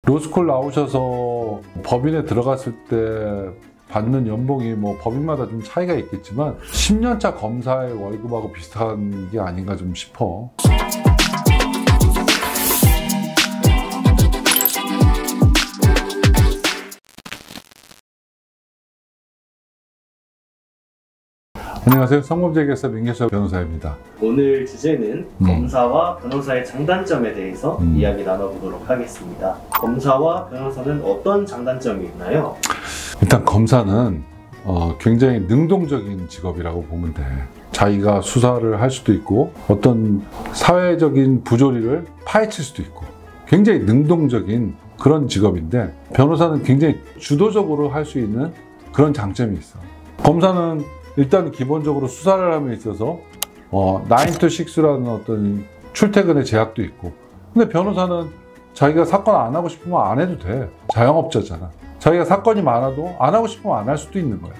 로스쿨 나오셔서 법인에 들어갔을 때 받는 연봉이 뭐 법인마다 좀 차이가 있겠지만 10년차 검사의 월급하고 비슷한 게 아닌가 좀 싶어. 안녕하세요. 성범죄계에서 민계철 변호사입니다. 오늘 주제는 검사와 변호사의 장단점에 대해서 이야기 나눠보도록 하겠습니다. 검사와 변호사는 어떤 장단점이 있나요? 일단 검사는 굉장히 능동적인 직업이라고 보면 돼. 자기가 수사를 할 수도 있고 어떤 사회적인 부조리를 파헤칠 수도 있고 굉장히 능동적인 그런 직업인데, 변호사는 굉장히 주도적으로 할 수 있는 그런 장점이 있어. 검사는 일단 기본적으로 수사를 함에 있어서 9 to 6라는 어떤 출퇴근의 제약도 있고, 근데 변호사는 자기가 사건 안 하고 싶으면 안 해도 돼. 자영업자잖아. 자기가 사건이 많아도 안 하고 싶으면 안 할 수도 있는 거야.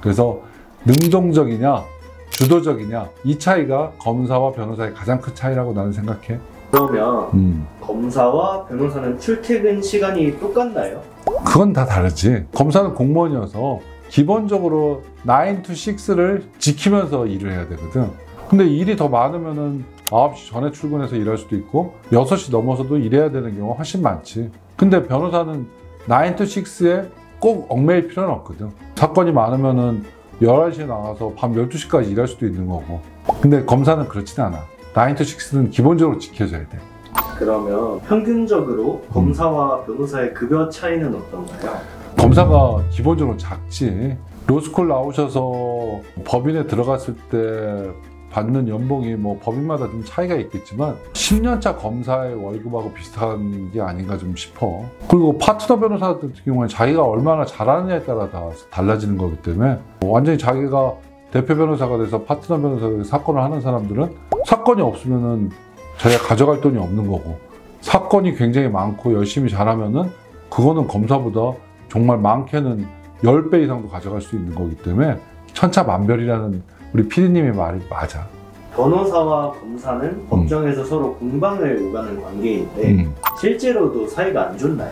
그래서 능동적이냐 주도적이냐, 이 차이가 검사와 변호사의 가장 큰 차이라고 나는 생각해. 그러면 검사와 변호사는 출퇴근 시간이 똑같나요? 그건 다 다르지. 검사는 공무원이어서 기본적으로 9 to 6를 지키면서 일을 해야 되거든. 근데 일이 더 많으면은 9시 전에 출근해서 일할 수도 있고 6시 넘어서도 일해야 되는 경우가 훨씬 많지. 근데 변호사는 9 to 6에 꼭 얽매일 필요는 없거든. 사건이 많으면은 11시에 나가서 밤 12시까지 일할 수도 있는 거고. 근데 검사는 그렇진 않아. 9 to 6는 기본적으로 지켜져야 돼. 그러면 평균적으로 검사와 변호사의 급여 차이는 어떤가요? 검사가 기본적으로 작지. 로스쿨 나오셔서 법인에 들어갔을 때 받는 연봉이 뭐 법인마다 좀 차이가 있겠지만 10년차 검사의 월급하고 비슷한 게 아닌가 좀 싶어. 그리고 파트너 변호사 같은 경우는 자기가 얼마나 잘하느냐에 따라 다 달라지는 거기 때문에, 완전히 자기가 대표 변호사가 돼서 파트너 변호사가 돼서 사건을 하는 사람들은 사건이 없으면은 자기가 가져갈 돈이 없는 거고, 사건이 굉장히 많고 열심히 잘하면은 그거는 검사보다 정말 많게는 10배 이상도 가져갈 수 있는 거기 때문에 천차만별이라는 우리 PD님의 말이 맞아. 변호사와 검사는 법정에서 서로 공방을 오가는 관계인데 실제로도 사이가 안 좋나요?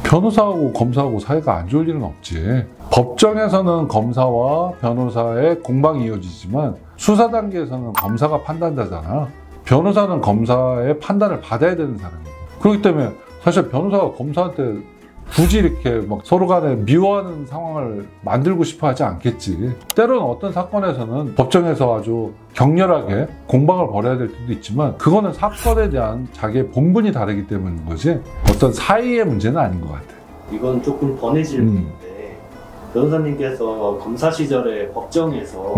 변호사하고 검사하고 사이가 안 좋을 일은 없지. 법정에서는 검사와 변호사의 공방이 이어지지만 수사 단계에서는 검사가 판단자잖아. 변호사는 검사의 판단을 받아야 되는 사람이고, 그렇기 때문에 사실 변호사가 검사한테 굳이 이렇게 막 서로 간에 미워하는 상황을 만들고 싶어 하지 않겠지. 때로는 어떤 사건에서는 법정에서 아주 격렬하게 공방을 벌여야 될 때도 있지만 그거는 사건에 대한 자기의 본분이 다르기 때문인 거지, 어떤 사이의 문제는 아닌 것 같아. 이건 조금 번외질 문제인데 변호사님께서 검사 시절에 법정에서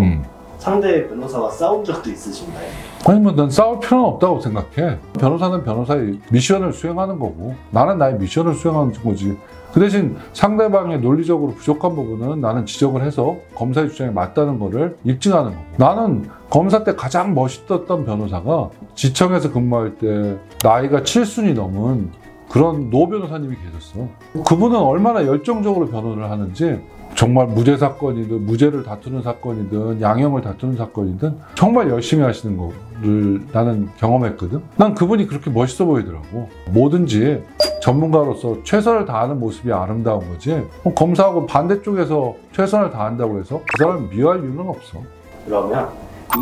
상대 변호사와 싸운 적도 있으신가요? 아니 뭐 난 싸울 필요는 없다고 생각해. 변호사는 변호사의 미션을 수행하는 거고 나는 나의 미션을 수행하는 거지. 그 대신 상대방의 논리적으로 부족한 부분은 나는 지적을 해서 검사의 주장에 맞다는 거를 입증하는 거고, 나는 검사 때 가장 멋있었던 변호사가 지청에서 근무할 때 나이가 7순이 넘은 그런 노 변호사님이 계셨어. 그분은 얼마나 열정적으로 변호를 하는지, 정말 무죄 사건이든 무죄를 다투는 사건이든 양형을 다투는 사건이든 정말 열심히 하시는 거를 나는 경험했거든. 난 그분이 그렇게 멋있어 보이더라고. 뭐든지 전문가로서 최선을 다하는 모습이 아름다운 거지, 검사하고 반대쪽에서 최선을 다한다고 해서 그 사람을 미워할 이유는 없어. 그러면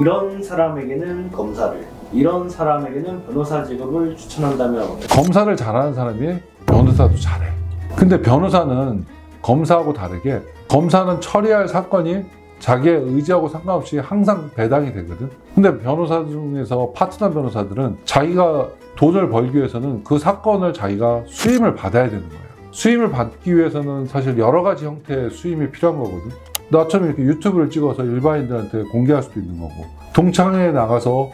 이런 사람에게는 검사를, 이런 사람에게는 변호사 직업을 추천한다면? 검사를 잘하는 사람이 변호사도 잘해. 근데 변호사는 검사하고 다르게, 검사는 처리할 사건이 자기의 의지하고 상관없이 항상 배당이 되거든. 근데 변호사 중에서 파트너 변호사들은 자기가 돈을 벌기 위해서는 그 사건을 자기가 수임을 받아야 되는 거야. 수임을 받기 위해서는 사실 여러 가지 형태의 수임이 필요한 거거든. 나처럼 이렇게 유튜브를 찍어서 일반인들한테 공개할 수도 있는 거고, 동창회에 나가서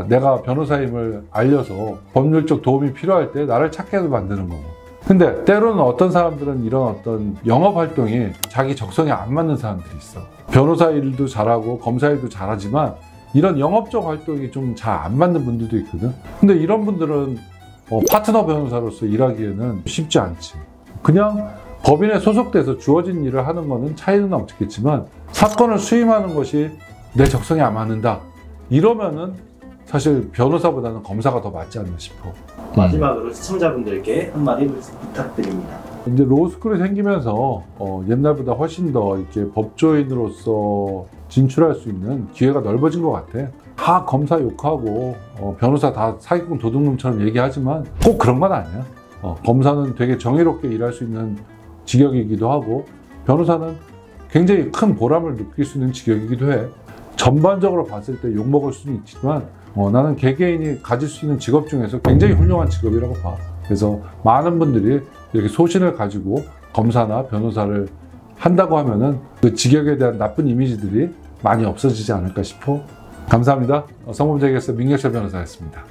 내가 변호사임을 알려서 법률적 도움이 필요할 때 나를 찾게 만드는 거고. 근데 때로는 어떤 사람들은 이런 어떤 영업 활동이 자기 적성에 안 맞는 사람들이 있어. 변호사 일도 잘하고 검사 일도 잘하지만 이런 영업적 활동이 좀 잘 안 맞는 분들도 있거든. 근데 이런 분들은 파트너 변호사로서 일하기에는 쉽지 않지. 그냥 법인에 소속돼서 주어진 일을 하는 거는 차이는 없겠지만 사건을 수임하는 것이 내 적성에 안 맞는다, 이러면은 사실 변호사보다는 검사가 더 맞지 않나 싶어. 마지막으로 시청자분들께 한마디 부탁드립니다. 이제 로스쿨이 생기면서 옛날보다 훨씬 더 이렇게 법조인으로서 진출할 수 있는 기회가 넓어진 것 같아. 다 검사 욕하고 변호사 다 사기꾼 도둑놈처럼 얘기하지만 꼭 그런 건 아니야. 검사는 되게 정의롭게 일할 수 있는 직역이기도 하고 변호사는 굉장히 큰 보람을 느낄 수 있는 직역이기도 해. 전반적으로 봤을 때 욕먹을 수는 있지만 나는 개개인이 가질 수 있는 직업 중에서 굉장히 훌륭한 직업이라고 봐. 그래서 많은 분들이 이렇게 소신을 가지고 검사나 변호사를 한다고 하면은 그 직역에 대한 나쁜 이미지들이 많이 없어지지 않을까 싶어. 감사합니다. 성범죄계에서 민경철 변호사였습니다.